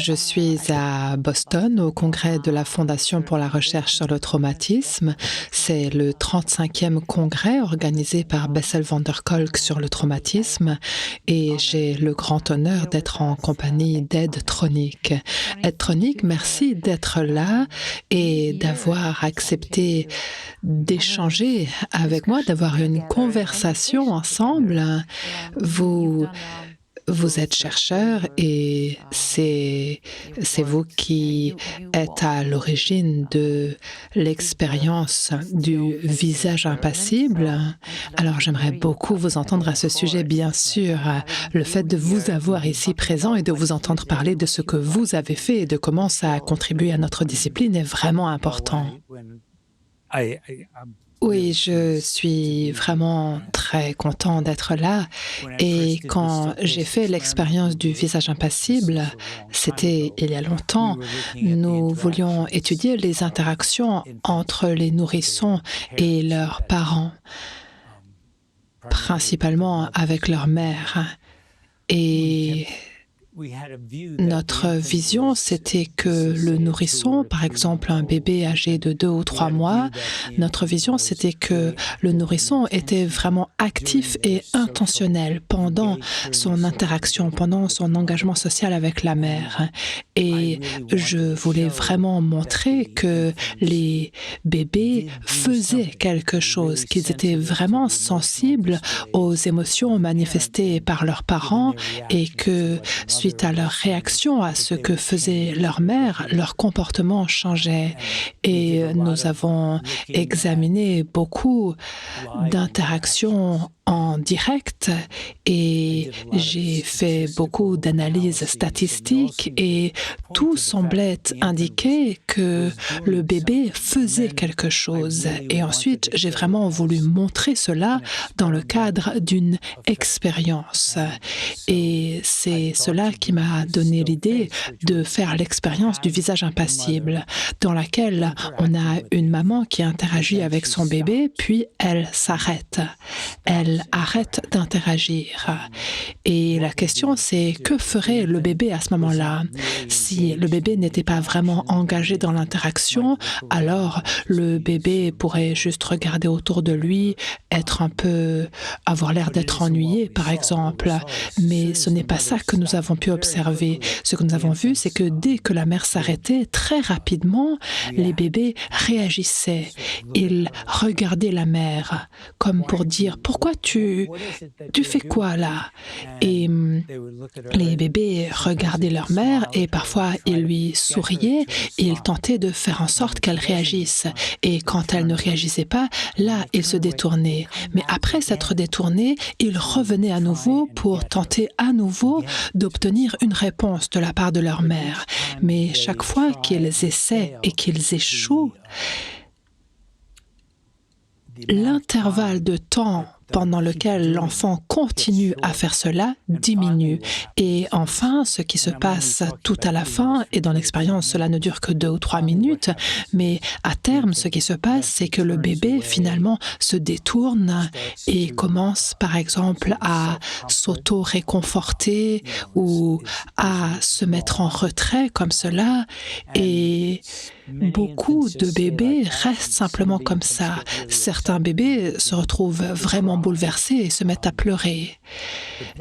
Je suis à Boston, au congrès de la Fondation pour la recherche sur le traumatisme. C'est le 35e congrès organisé par Bessel van der Kolk sur le traumatisme et j'ai le grand honneur d'être en compagnie d'Ed Tronick. Ed Tronick, merci d'être là et d'avoir accepté d'échanger avec moi, d'avoir une conversation ensemble. Vous êtes chercheur et c'est vous qui êtes à l'origine de l'expérience du visage impassible. Alors j'aimerais beaucoup vous entendre à ce sujet, bien sûr. Le fait de vous avoir ici présent et de vous entendre parler de ce que vous avez fait et de comment ça a contribué à notre discipline est vraiment important. Oui, je suis vraiment très content d'être là et quand j'ai fait l'expérience du visage impassible, c'était il y a longtemps, nous voulions étudier les interactions entre les nourrissons et leurs parents, principalement avec leur mère. Et notre vision, c'était que le nourrisson, par exemple un bébé âgé de 2 ou 3 mois, notre vision, c'était que le nourrisson était vraiment actif et intentionnel pendant son interaction, pendant son engagement social avec la mère. Et je voulais vraiment montrer que les bébés faisaient quelque chose, qu'ils étaient vraiment sensibles aux émotions manifestées par leurs parents et que suite à leur réaction à ce que faisait leur mère, leur comportement changeait. Et nous avons examiné beaucoup d'interactions en direct et j'ai fait beaucoup d'analyses statistiques et tout semblait indiquer que le bébé faisait quelque chose. Et ensuite, j'ai vraiment voulu montrer cela dans le cadre d'une expérience. Et c'est cela qui m'a donné l'idée de faire l'expérience du visage impassible, dans laquelle on a une maman qui interagit avec son bébé, puis elle s'arrête. Elle arrête d'interagir. Et la question, c'est que ferait le bébé à ce moment-là? Si le bébé n'était pas vraiment engagé dans l'interaction, alors le bébé pourrait juste regarder autour de lui, avoir l'air d'être ennuyé, par exemple. Mais ce n'est pas ça que nous avons pu observer. Ce que nous avons vu, c'est que dès que la mère s'arrêtait, très rapidement, les bébés réagissaient. Ils regardaient la mère, comme pour dire « Pourquoi tu fais quoi là ?» Et les bébés regardaient leur mère et parfois ils lui souriaient et ils tentaient de faire en sorte qu'elle réagisse. Et quand elle ne réagissait pas, là, ils se détournaient. Mais après s'être détournés, ils revenaient à nouveau pour tenter à nouveau d'obtenir une réponse de la part de leur mère. Mais chaque fois qu'ils essaient et qu'ils échouent, l'intervalle de temps pendant lequel l'enfant continue à faire cela diminue. Et enfin, ce qui se passe tout à la fin, et dans l'expérience, cela ne dure que 2 ou 3 minutes, mais à terme, ce qui se passe, c'est que le bébé, finalement, se détourne et commence, par exemple, à s'auto-réconforter ou à se mettre en retrait comme cela. Et beaucoup de bébés restent simplement comme ça. Certains bébés se retrouvent vraiment bouleversés et se mettent à pleurer.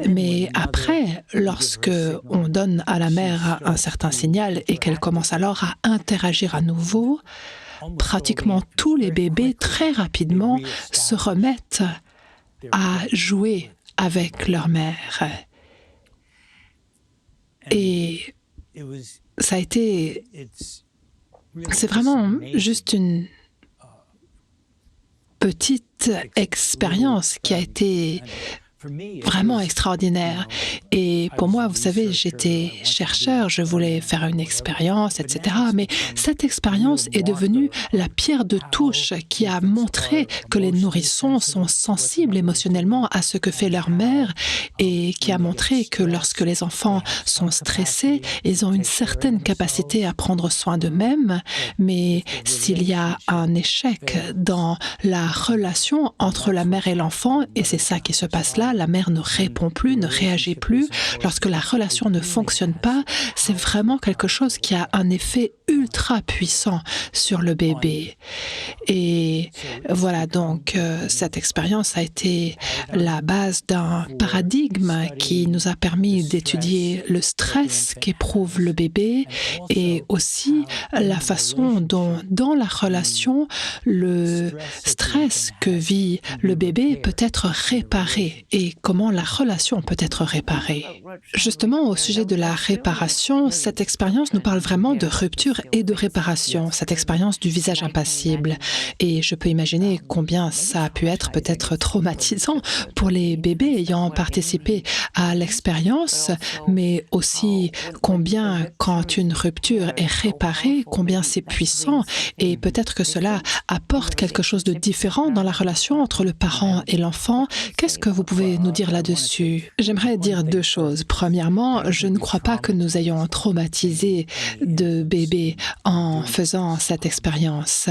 Mais après, lorsque on donne à la mère un certain signal et qu'elle commence alors à interagir à nouveau, pratiquement tous les bébés très rapidement se remettent à jouer avec leur mère. Et c'est vraiment juste une petite expérience qui a été vraiment extraordinaire. Et pour moi, vous savez, j'étais chercheur, je voulais faire une expérience, etc. Mais cette expérience est devenue la pierre de touche qui a montré que les nourrissons sont sensibles émotionnellement à ce que fait leur mère et qui a montré que lorsque les enfants sont stressés, ils ont une certaine capacité à prendre soin d'eux-mêmes, mais s'il y a un échec dans la relation entre la mère et l'enfant, et c'est ça qui se passe là, pas, la mère ne répond plus, ne réagit plus, lorsque la relation ne fonctionne pas, c'est vraiment quelque chose qui a un effet ultra puissant sur le bébé. Et voilà, donc cette expérience a été la base d'un paradigme qui nous a permis d'étudier le stress qu'éprouve le bébé et aussi la façon dont, dans la relation, le stress que vit le bébé peut être réparé et comment la relation peut être réparée. Justement, au sujet de la réparation, cette expérience nous parle vraiment de rupture et de réparation, cette expérience du visage impassible. Et je peux imaginer combien ça a pu être peut-être traumatisant pour les bébés ayant participé à l'expérience, mais aussi combien, quand une rupture est réparée, combien c'est puissant et peut-être que cela apporte quelque chose de différent dans la relation entre le parent et l'enfant. Qu'est-ce que vous pouvez nous dire là-dessus? J'aimerais dire deux choses. Premièrement, je ne crois pas que nous ayons traumatisé de bébés en faisant cette expérience.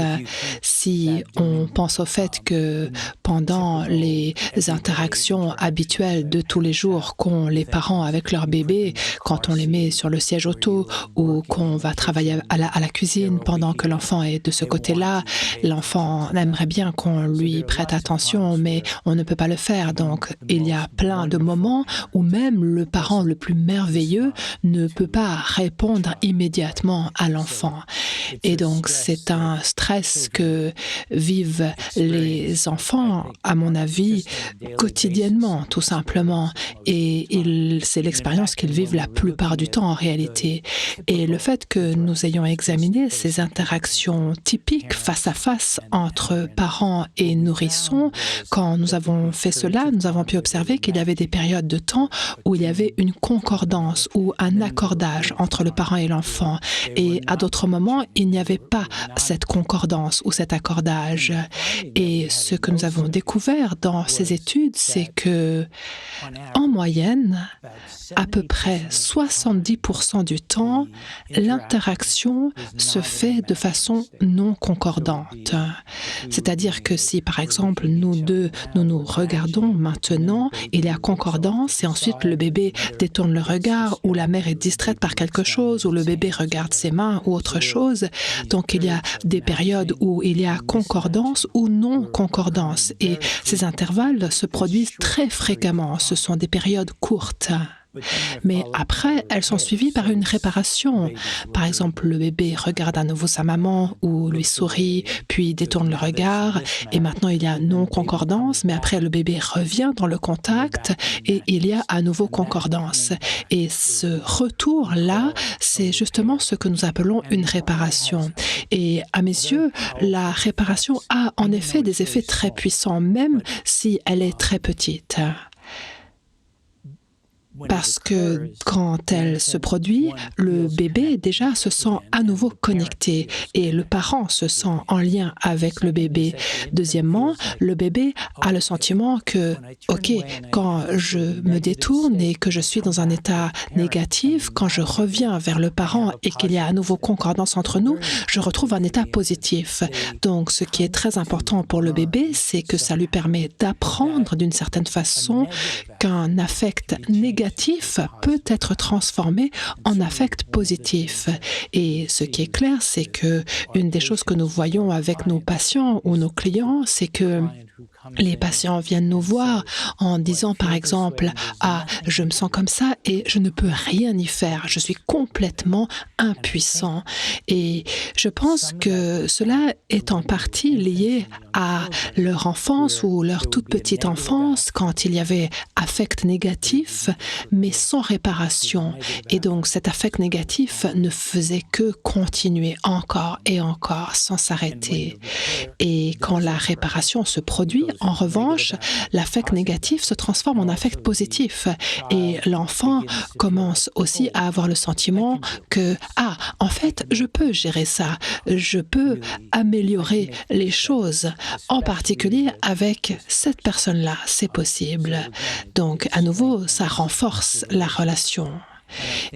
Si on pense au fait que pendant les interactions habituelles de tous les jours qu'ont les parents avec leurs bébés, quand on les met sur le siège auto ou qu'on va travailler à la cuisine pendant que l'enfant est de ce côté-là, l'enfant aimerait bien qu'on lui prête attention, mais on ne peut pas le faire. Donc, il y a plein de moments où même le parent le plus merveilleux ne peut pas répondre immédiatement à l'enfant. Et donc, c'est un stress que vivent les enfants, à mon avis, quotidiennement, tout simplement. Et c'est l'expérience qu'ils vivent la plupart du temps en réalité. Et le fait que nous ayons examiné ces interactions typiques face à face entre parents et nourrissons, quand nous avons fait cela, nous avons pu observer qu'il y avait des périodes de temps où il y avait une concordance ou un accordage entre le parent et l'enfant. Et à d'autres moments, il n'y avait pas cette concordance ou cet accordage. Et ce que nous avons découvert dans ces études, c'est que, en moyenne, à peu près 70% du temps, l'interaction se fait de façon non concordante. C'est-à-dire que si, par exemple, nous deux, nous nous regardons maintenant, il y a concordance et ensuite le bébé détourne le regard ou la mère est distraite par quelque chose ou le bébé regarde ses mains ou autre chose. Donc, il y a des périodes où il y a concordance ou non-concordance et ces intervalles se produisent très fréquemment. Ce sont des périodes courtes. Mais après, elles sont suivies par une réparation. Par exemple, le bébé regarde à nouveau sa maman ou lui sourit, puis détourne le regard. Et maintenant, il y a non-concordance, mais après, le bébé revient dans le contact et il y a à nouveau concordance. Et ce retour-là, c'est justement ce que nous appelons une réparation. Et à mes yeux, la réparation a en effet des effets très puissants, même si elle est très petite. Parce que quand elle se produit, le bébé déjà se sent à nouveau connecté et le parent se sent en lien avec le bébé. Deuxièmement, le bébé a le sentiment que, ok, quand je me détourne et que je suis dans un état négatif, quand je reviens vers le parent et qu'il y a à nouveau concordance entre nous, je retrouve un état positif. Donc, ce qui est très important pour le bébé, c'est que ça lui permet d'apprendre d'une certaine façon qu'un affect négatif peut être transformé en affect positif. Et ce qui est clair, c'est que une des choses que nous voyons avec nos patients ou nos clients, c'est que les patients viennent nous voir en disant par exemple « Ah, je me sens comme ça et je ne peux rien y faire, je suis complètement impuissant ». Et je pense que cela est en partie lié à leur enfance ou leur toute petite enfance quand il y avait affect négatif mais sans réparation. Et donc cet affect négatif ne faisait que continuer encore et encore sans s'arrêter. Et quand la réparation se produit, en revanche, l'affect négatif se transforme en affect positif et l'enfant commence aussi à avoir le sentiment que « Ah, en fait, je peux gérer ça, je peux améliorer les choses, en particulier avec cette personne-là, c'est possible. » Donc, à nouveau, ça renforce la relation.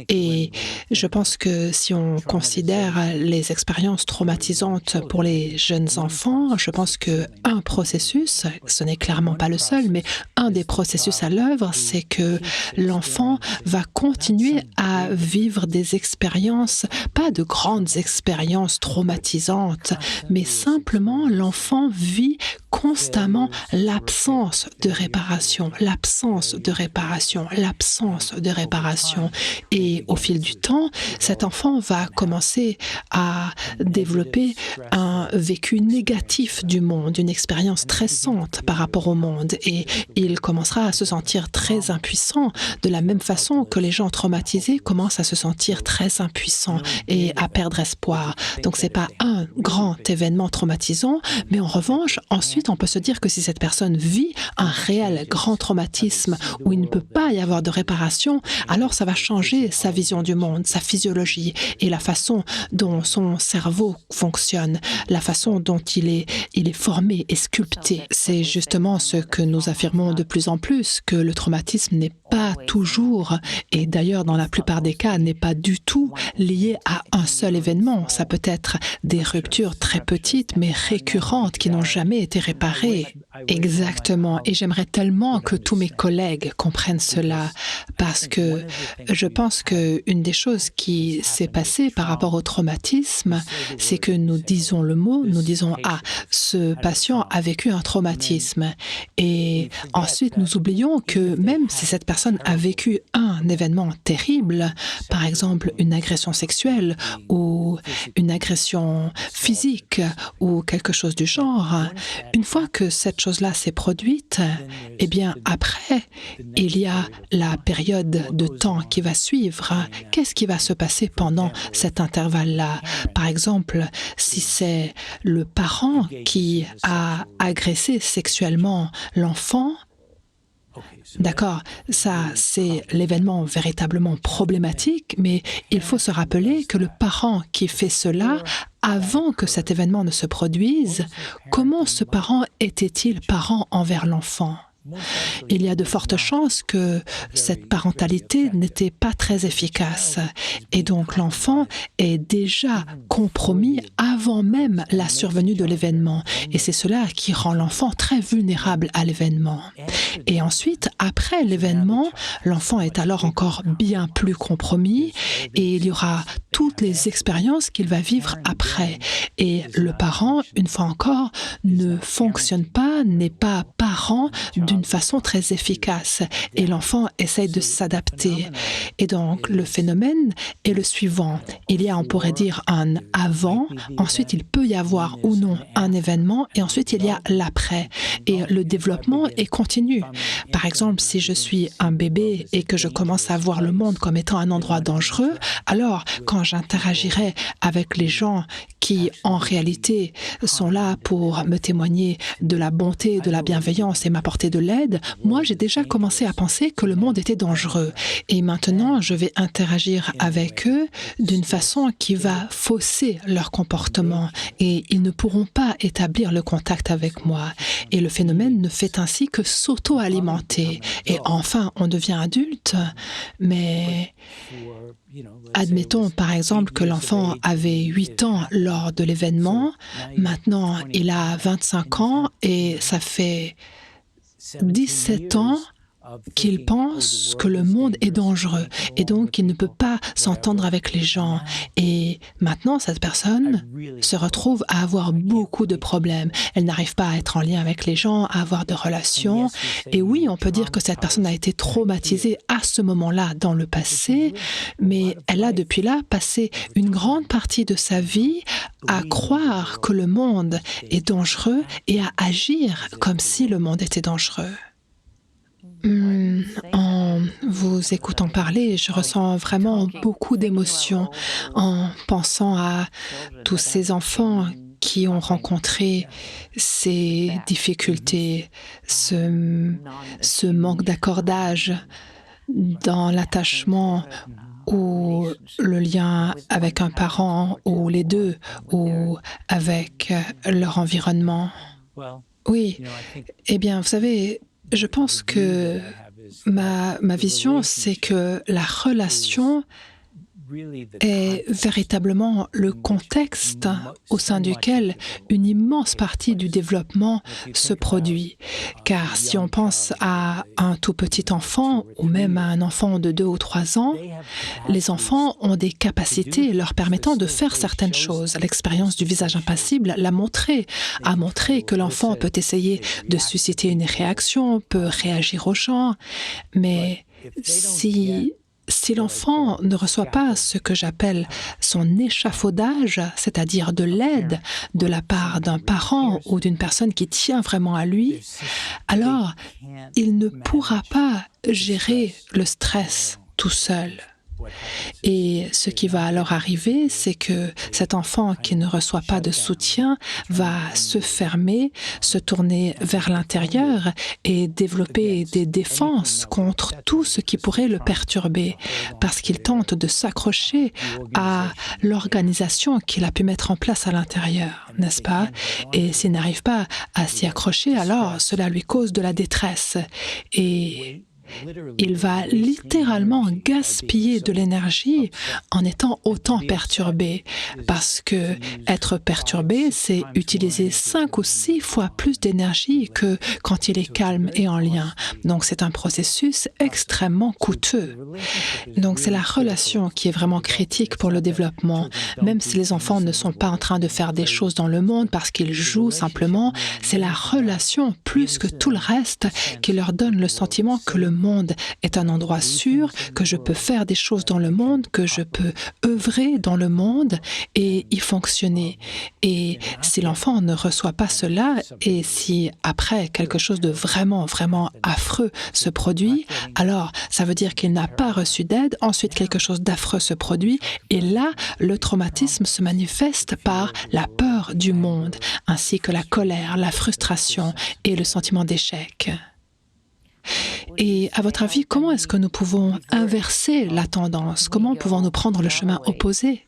Et je pense que si on considère les expériences traumatisantes pour les jeunes enfants, je pense qu'un processus, ce n'est clairement pas le seul, mais un des processus à l'œuvre, c'est que l'enfant va continuer à vivre des expériences, pas de grandes expériences traumatisantes, mais simplement l'enfant vit constamment l'absence de réparation, l'absence de réparation, l'absence de réparation. Et au fil du temps, cet enfant va commencer à développer un vécu négatif du monde, une expérience stressante par rapport au monde. Et il commencera à se sentir très impuissant, de la même façon que les gens traumatisés commencent à se sentir très impuissants et à perdre espoir. Donc, ce n'est pas un grand événement traumatisant, mais en revanche, ensuite, on peut se dire que si cette personne vit un réel grand traumatisme où il ne peut pas y avoir de réparation, alors ça va changer sa vision du monde, sa physiologie et la façon dont son cerveau fonctionne, la façon dont il est formé et sculpté. C'est justement ce que nous affirmons de plus en plus, que le traumatisme n'est pas toujours, et d'ailleurs dans la plupart des cas, n'est pas du tout lié à un seul événement. Ça peut être des ruptures très petites mais récurrentes qui n'ont jamais été réparées. Exactement, et j'aimerais tellement que tous mes collègues comprennent cela, parce que je pense qu'une des choses qui s'est passée par rapport au traumatisme, c'est que nous disons le mot, nous disons « Ah, ce patient a vécu un traumatisme ». Et ensuite, nous oublions que même si cette personne a vécu un événement terrible, par exemple une agression sexuelle ou une agression physique ou quelque chose du genre, une fois que cette chose-là s'est produite, eh bien après, il y a la période de temps qui va suivre. Qu'est-ce qui va se passer pendant cet intervalle-là? Par exemple, si c'est le parent qui a agressé sexuellement l'enfant, d'accord, ça c'est l'événement véritablement problématique, mais il faut se rappeler que le parent qui fait cela, avant que cet événement ne se produise, comment ce parent était-il parent envers l'enfant? Il y a de fortes chances que cette parentalité n'était pas très efficace. Et donc l'enfant est déjà compromis avant même la survenue de l'événement. Et c'est cela qui rend l'enfant très vulnérable à l'événement. Et ensuite, après l'événement, l'enfant est alors encore bien plus compromis et il y aura toutes les expériences qu'il va vivre après. Et le parent, une fois encore, ne fonctionne pas, n'est pas parent d'une façon très efficace et l'enfant essaye de s'adapter. Et donc, le phénomène est le suivant. Il y a, on pourrait dire, un avant, ensuite il peut y avoir ou non un événement et ensuite il y a l'après. Et le développement est continu. Par exemple, si je suis un bébé et que je commence à voir le monde comme étant un endroit dangereux, alors quand j'interagirai avec les gens qui, en réalité, sont là pour me témoigner de la bonté, de la bienveillance et m'apporter de l'aide, moi, j'ai déjà commencé à penser que le monde était dangereux. Et maintenant, je vais interagir avec eux d'une façon qui va fausser leur comportement et ils ne pourront pas établir le contact avec moi. Et le phénomène ne fait ainsi que s'auto-alimenter. Et enfin, on devient adulte, mais admettons par exemple que l'enfant avait 8 ans lors de l'événement, maintenant il a 25 ans et ça fait 17 ans qu'il pense que le monde est dangereux et donc qu'il ne peut pas s'entendre avec les gens. Et maintenant, cette personne se retrouve à avoir beaucoup de problèmes. Elle n'arrive pas à être en lien avec les gens, à avoir de relations. Et oui, on peut dire que cette personne a été traumatisée à ce moment-là dans le passé, mais elle a depuis là passé une grande partie de sa vie à croire que le monde est dangereux et à agir comme si le monde était dangereux. En vous écoutant parler, je ressens vraiment beaucoup d'émotions en pensant à tous ces enfants qui ont rencontré ces difficultés, ce manque d'accordage dans l'attachement ou le lien avec un parent ou les deux ou avec leur environnement. Oui, eh bien, vous savez, je pense que Ma vision, c'est que la relation est véritablement le contexte au sein duquel une immense partie du développement se produit. Car si on pense à un tout petit enfant ou même à un enfant de 2 ou 3 ans, les enfants ont des capacités leur permettant de faire certaines choses. L'expérience du visage impassible a montré que l'enfant peut essayer de susciter une réaction, peut réagir aux gens, mais si l'enfant ne reçoit pas ce que j'appelle son échafaudage, c'est-à-dire de l'aide de la part d'un parent ou d'une personne qui tient vraiment à lui, alors il ne pourra pas gérer le stress tout seul. Et ce qui va alors arriver, c'est que cet enfant qui ne reçoit pas de soutien va se fermer, se tourner vers l'intérieur et développer des défenses contre tout ce qui pourrait le perturber, parce qu'il tente de s'accrocher à l'organisation qu'il a pu mettre en place à l'intérieur, n'est-ce pas? Et s'il n'arrive pas à s'y accrocher, alors cela lui cause de la détresse. Et il va littéralement gaspiller de l'énergie en étant autant perturbé, parce que être perturbé, c'est utiliser 5 ou 6 fois plus d'énergie que quand il est calme et en lien. Donc c'est un processus extrêmement coûteux. Donc c'est la relation qui est vraiment critique pour le développement. Même si les enfants ne sont pas en train de faire des choses dans le monde parce qu'ils jouent simplement, c'est la relation plus que tout le reste qui leur donne le sentiment que le monde est un endroit sûr, que je peux faire des choses dans le monde, que je peux œuvrer dans le monde et y fonctionner. Et si l'enfant ne reçoit pas cela, et si après quelque chose de vraiment, vraiment affreux se produit, alors ça veut dire qu'il n'a pas reçu d'aide, ensuite quelque chose d'affreux se produit, et là, le traumatisme se manifeste par la peur du monde, ainsi que la colère, la frustration et le sentiment d'échec. Et à votre avis, comment est-ce que nous pouvons inverser la tendance? Comment pouvons-nous prendre le chemin opposé?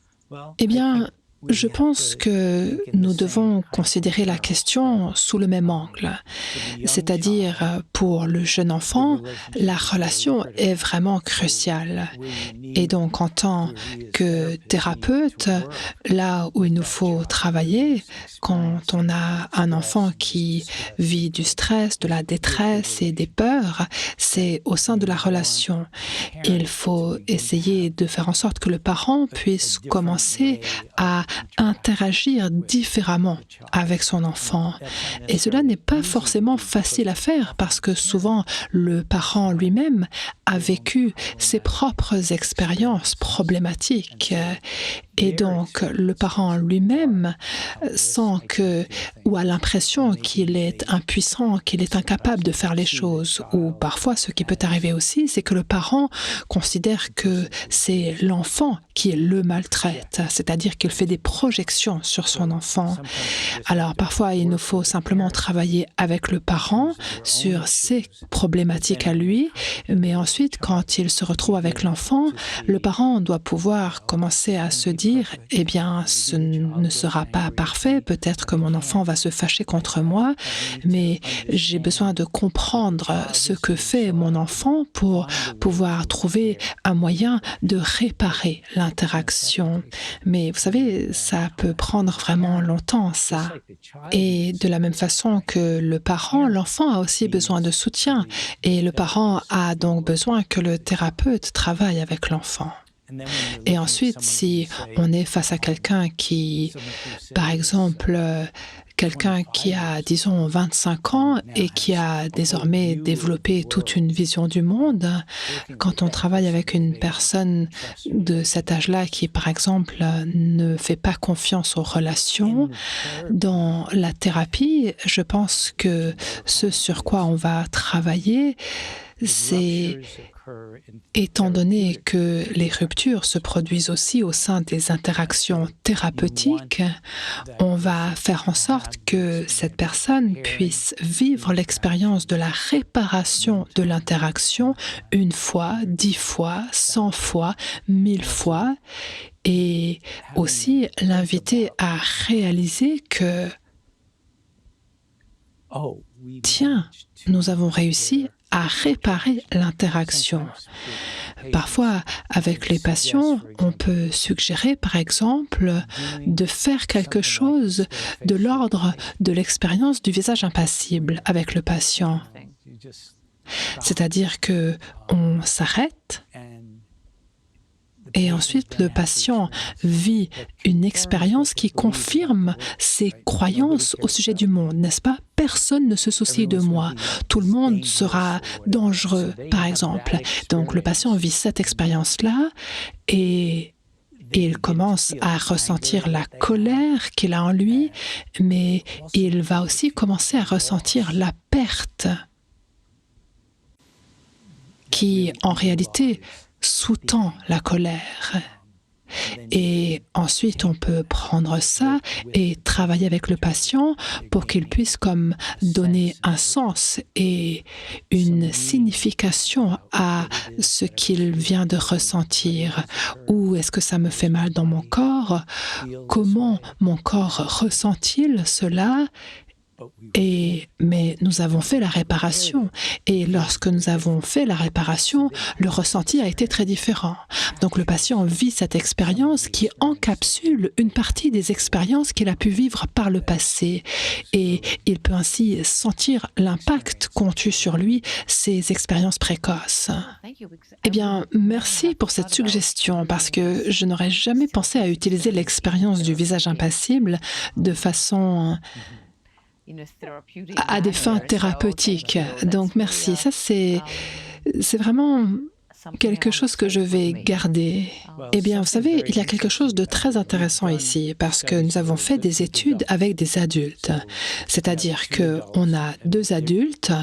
Eh bien, je pense que nous devons considérer la question sous le même angle. C'est-à-dire, pour le jeune enfant, la relation est vraiment cruciale. Et donc, en tant que thérapeute, là où il nous faut travailler, quand on a un enfant qui vit du stress, de la détresse et des peurs, c'est au sein de la relation. Il faut essayer de faire en sorte que le parent puisse commencer à interagir différemment avec son enfant. Et cela n'est pas forcément facile à faire parce que souvent le parent lui-même a vécu ses propres expériences problématiques. Et donc, le parent lui-même sent que, ou a l'impression qu'il est impuissant, qu'il est incapable de faire les choses. Ou parfois, ce qui peut arriver aussi, c'est que le parent considère que c'est l'enfant qui le maltraite, c'est-à-dire qu'il fait des projections sur son enfant. Alors, parfois, il nous faut simplement travailler avec le parent sur ses problématiques à lui, mais ensuite, quand il se retrouve avec l'enfant, le parent doit pouvoir commencer à se dire « Eh bien, ce ne sera pas parfait, peut-être que mon enfant va se fâcher contre moi, mais j'ai besoin de comprendre ce que fait mon enfant pour pouvoir trouver un moyen de réparer l'interaction. » Mais vous savez, ça peut prendre vraiment longtemps, ça. Et de la même façon que le parent, l'enfant a aussi besoin de soutien. Et le parent a donc besoin que le thérapeute travaille avec l'enfant. Et ensuite, si on est face à quelqu'un qui, par exemple, quelqu'un qui a, disons, 25 ans et qui a désormais développé toute une vision du monde, quand on travaille avec une personne de cet âge-là qui, par exemple, ne fait pas confiance aux relations, dans la thérapie, je pense que ce sur quoi on va travailler, c'est étant donné que les ruptures se produisent aussi au sein des interactions thérapeutiques, on va faire en sorte que cette personne puisse vivre l'expérience de la réparation de l'interaction 1 fois, 10 fois, 100 fois, 1000 fois, et aussi l'inviter à réaliser que tiens, nous avons réussi à réparer l'interaction. Parfois, avec les patients, on peut suggérer, par exemple, de faire quelque chose de l'ordre de l'expérience du visage impassible avec le patient. C'est-à-dire qu'on s'arrête et ensuite le patient vit une expérience qui confirme ses croyances au sujet du monde, n'est-ce pas? Personne ne se soucie de moi. Tout le monde sera dangereux, par exemple. Donc le patient vit cette expérience-là et il commence à ressentir la colère qu'il a en lui, mais il va aussi commencer à ressentir la perte qui, en réalité, sous-tend la colère. Et ensuite, on peut prendre ça et travailler avec le patient pour qu'il puisse comme donner un sens et une signification à ce qu'il vient de ressentir. Où est-ce que ça me fait mal dans mon corps? Comment mon corps ressent-il cela? Mais nous avons fait la réparation. Et lorsque nous avons fait la réparation, le ressenti a été très différent. Donc le patient vit cette expérience qui encapsule une partie des expériences qu'il a pu vivre par le passé. Et il peut ainsi sentir l'impact qu'ont eu sur lui ces expériences précoces. Eh bien, merci pour cette suggestion, parce que je n'aurais jamais pensé à utiliser l'expérience du visage impassible de façon à des fins thérapeutiques. Donc merci, ça c'est vraiment quelque chose que je vais garder. Eh bien, vous savez, il y a quelque chose de très intéressant ici, parce que nous avons fait des études avec des adultes. C'est-à-dire qu'on a 2 adultes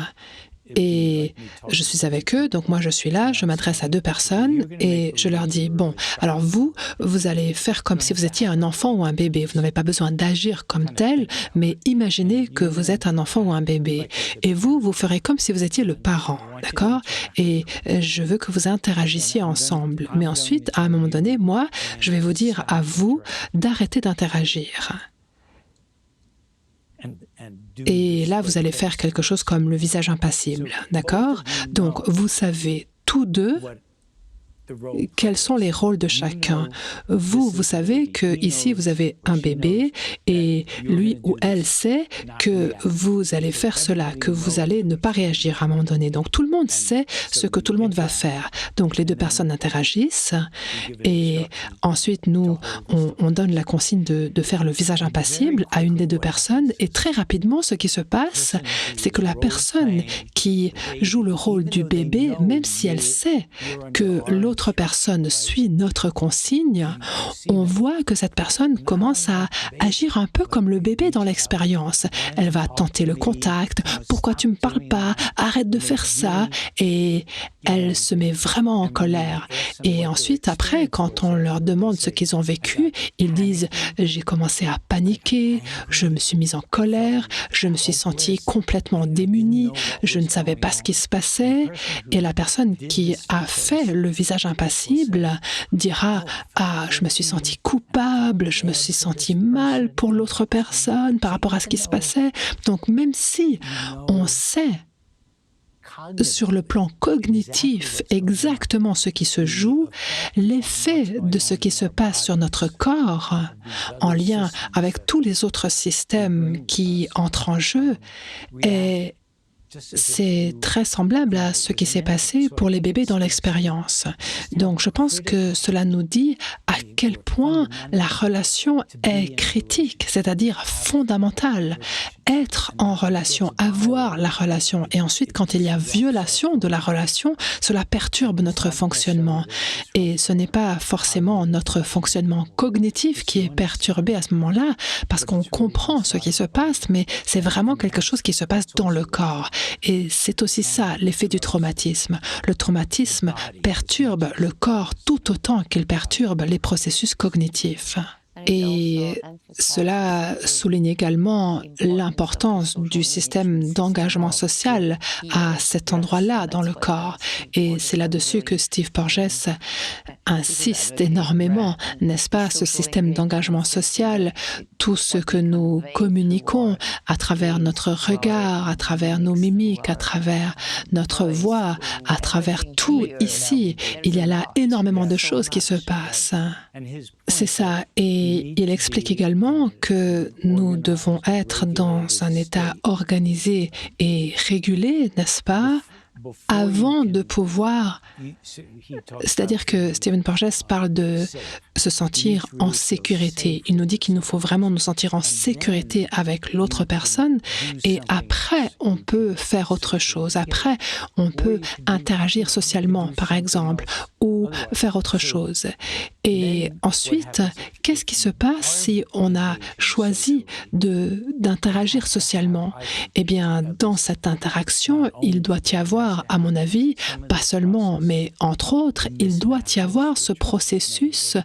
et je suis avec eux, donc moi je suis là, je m'adresse à 2 personnes et je leur dis, bon, alors vous allez faire comme si vous étiez un enfant ou un bébé. Vous n'avez pas besoin d'agir comme tel, mais imaginez que vous êtes un enfant ou un bébé. Et vous ferez comme si vous étiez le parent, d'accord? Et je veux que vous interagissiez ensemble. Mais ensuite, à un moment donné, moi, je vais vous dire à vous d'arrêter d'interagir. Et là, vous allez faire quelque chose comme le visage impassible, d'accord? Donc, vous savez tous 2 quels sont les rôles de chacun. Vous savez que ici vous avez un bébé et lui ou elle sait que vous allez faire cela, que vous allez ne pas réagir à un moment donné. Donc tout le monde sait ce que tout le monde va faire. Donc les 2 personnes interagissent et ensuite on donne la consigne de faire le visage impassible à une des 2 personnes et très rapidement ce qui se passe, c'est que la personne qui joue le rôle du bébé, même si elle sait que l'autre personne suit notre consigne, on voit que cette personne commence à agir un peu comme le bébé dans l'expérience. Elle va tenter le contact. « Pourquoi tu me parles pas? Arrête de faire ça !» Et elle se met vraiment en colère. Et ensuite, après, quand on leur demande ce qu'ils ont vécu, ils disent « J'ai commencé à paniquer, je me suis mise en colère, je me suis sentie complètement démunie, je ne savais pas ce qui se passait. » Et la personne qui a fait le visage impassible dira « Ah, je me suis sentie coupable, je me suis sentie mal pour l'autre personne par rapport à ce qui se passait. » Donc même si on sait sur le plan cognitif exactement ce qui se joue, l'effet de ce qui se passe sur notre corps, en lien avec tous les autres systèmes qui entrent en jeu, c'est très semblable à ce qui s'est passé pour les bébés dans l'expérience. Donc, je pense que cela nous dit à quel point la relation est critique, c'est-à-dire fondamentale. Être en relation, avoir la relation, et ensuite, quand il y a violation de la relation, cela perturbe notre fonctionnement. Et ce n'est pas forcément notre fonctionnement cognitif qui est perturbé à ce moment-là, parce qu'on comprend ce qui se passe, mais c'est vraiment quelque chose qui se passe dans le corps. Et c'est aussi ça, l'effet du traumatisme. Le traumatisme perturbe le corps tout autant qu'il perturbe les processus cognitifs. Et cela souligne également l'importance du système d'engagement social à cet endroit-là dans le corps. Et c'est là-dessus que Steve Porges insiste énormément, n'est-ce pas, ce système d'engagement social, tout ce que nous communiquons à travers notre regard, à travers nos mimiques, à travers notre voix, à travers tout ici. Il y a là énormément de choses qui se passent. C'est ça. Et il explique également que nous devons être dans un état organisé et régulé, n'est-ce pas, avant de pouvoir... C'est-à-dire que Stephen Porges parle de se sentir en sécurité. Il nous dit qu'il nous faut vraiment nous sentir en sécurité avec l'autre personne et après, on peut faire autre chose. Après, on peut interagir socialement, par exemple, ou faire autre chose. Et ensuite, qu'est-ce qui se passe si on a choisi d'interagir socialement? Eh bien, dans cette interaction, il doit y avoir, à mon avis, pas seulement, mais entre autres, il doit y avoir ce processus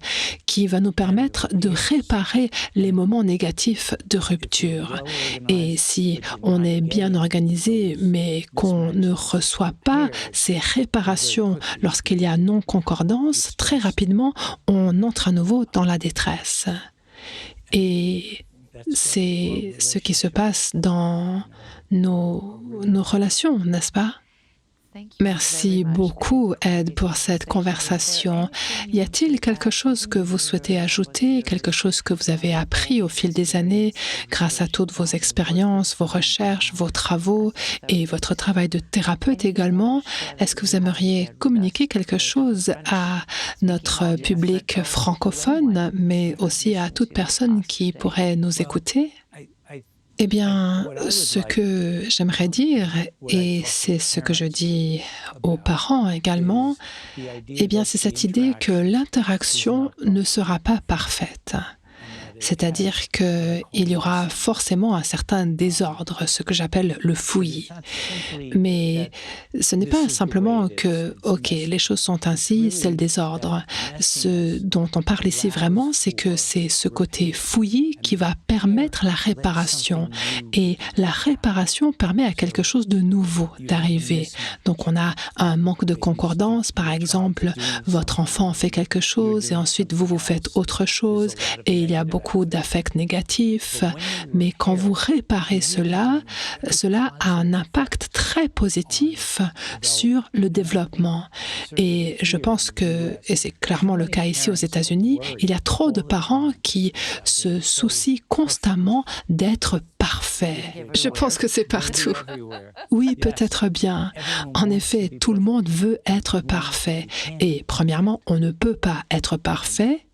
qui va nous permettre de réparer les moments négatifs de rupture. Et si on est bien organisé, mais qu'on ne reçoit pas ces réparations lorsqu'il y a non-concordance, très rapidement, on entre à nouveau dans la détresse. Et c'est ce qui se passe dans nos relations, n'est-ce pas? Merci beaucoup, Ed, pour cette conversation. Y a-t-il quelque chose que vous souhaitez ajouter, quelque chose que vous avez appris au fil des années grâce à toutes vos expériences, vos recherches, vos travaux et votre travail de thérapeute également? Est-ce que vous aimeriez communiquer quelque chose à notre public francophone, mais aussi à toute personne qui pourrait nous écouter? Eh bien, ce que j'aimerais dire, et c'est ce que je dis aux parents également, eh bien, c'est cette idée que l'interaction ne sera pas parfaite. C'est-à-dire qu'il y aura forcément un certain désordre, ce que j'appelle le fouillis. Mais ce n'est pas simplement que, OK, les choses sont ainsi, c'est le désordre. Ce dont on parle ici vraiment, c'est que c'est ce côté fouillis qui va permettre la réparation. Et la réparation permet à quelque chose de nouveau d'arriver. Donc on a un manque de concordance, par exemple, votre enfant fait quelque chose et ensuite vous faites autre chose et il y a beaucoup d'affects négatifs, mais quand vous réparez cela a un impact très positif sur le développement. Et je pense que, et c'est clairement le cas ici aux États-Unis, il y a trop de parents qui se soucient constamment d'être parfaits. Je pense que c'est partout. Oui, peut-être bien. En effet, tout le monde veut être parfait. Et premièrement, on ne peut pas être parfait.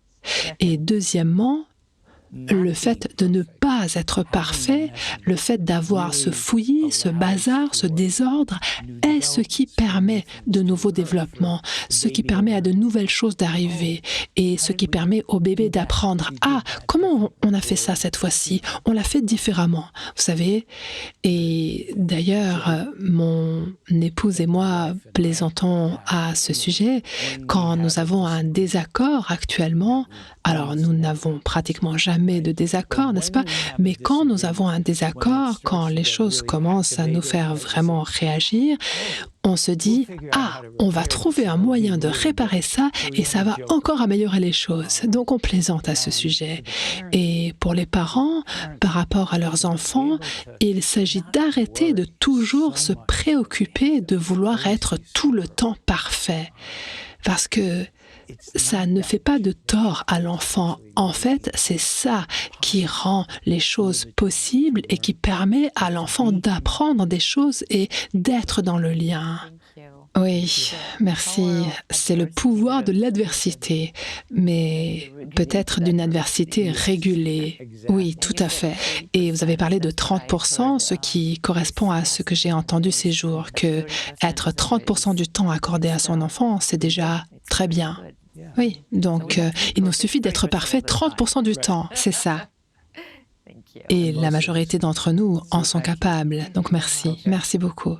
Et deuxièmement, le fait de ne pas être parfait, le fait d'avoir ce fouillis, ce bazar, ce désordre, est ce qui permet de nouveaux développements, ce qui permet à de nouvelles choses d'arriver et ce qui permet au bébé d'apprendre « Ah, comment on a fait ça cette fois-ci? On l'a fait différemment. » Vous savez, et d'ailleurs, mon épouse et moi plaisantons à ce sujet. Quand nous avons un désaccord actuellement, alors nous n'avons pratiquement jamais de désaccord, n'est-ce pas? Mais quand nous avons un désaccord, quand les choses commencent à nous faire vraiment réagir, on se dit « Ah, on va trouver un moyen de réparer ça et ça va encore améliorer les choses. » Donc on plaisante à ce sujet. Et pour les parents, par rapport à leurs enfants, il s'agit d'arrêter de toujours se préoccuper de vouloir être tout le temps parfait. Parce que ça ne fait pas de tort à l'enfant. En fait, c'est ça qui rend les choses possibles et qui permet à l'enfant d'apprendre des choses et d'être dans le lien. Oui, merci. C'est le pouvoir de l'adversité, mais peut-être d'une adversité régulée. Oui, tout à fait. Et vous avez parlé de 30%, ce qui correspond à ce que j'ai entendu ces jours, que être 30% du temps accordé à son enfant, c'est déjà très bien. Oui, donc il nous suffit d'être parfait 30% du temps, c'est ça. Et la majorité d'entre nous en sont capables, donc merci. Merci beaucoup.